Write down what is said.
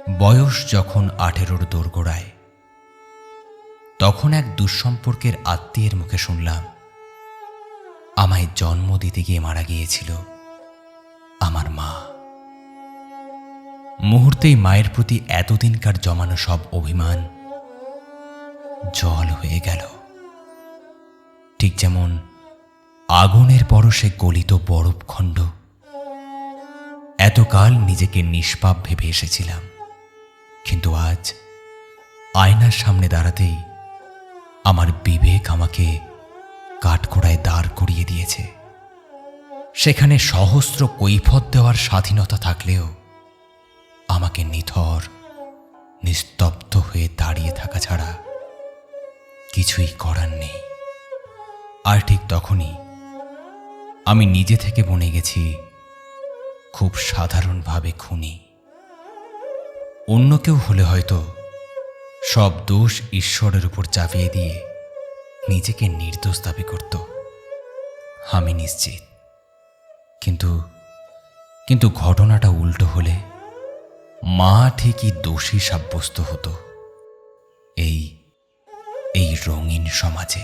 বয়স যখন 18-র দোরগোড়ায়, তখন এক দুঃসম্পর্কের আত্মীয়ের মুখে শুনলাম আমায় জন্ম দিতে গিয়ে মারা গিয়েছিল আমার মা। মুহূর্তেই মায়ের প্রতি এতদিনকার জমানো সব অভিমান জল হয়ে গেল। ঠিক যেমন আগুনের পরশে গলিত বরফখণ্ড। এতকাল নিজেকে নিষ্পাপ ভেবে এসেছিলাম, কিন্তু আজ আয়নার সামনে দাঁড়াতেই আমার বিবেক আমাকে কাঠগড়ায় দাঁড় করিয়ে দিয়েছে। সেখানে সহস্র কৈফিয়ত দেওয়ার স্বাধীনতা থাকলেও আমাকে নিথর নিস্তব্ধ হয়ে দাঁড়িয়ে থাকা ছাড়া কিছুই করার নেই। আর ঠিক তখনই আমি নিজে থেকে বনে গেছি খুব সাধারণভাবে খুনি। অন্য কেউ হলে হয়তো সব দোষ ঈশ্বরের উপর চাপিয়ে দিয়ে নিজেকে নির্দোষ দাবি করত, আমি নিশ্চিত। কিন্তু ঘটনাটা উল্টো হলে মা ঠিকই দোষী সাব্যস্ত হতো এই রঙিন সমাজে।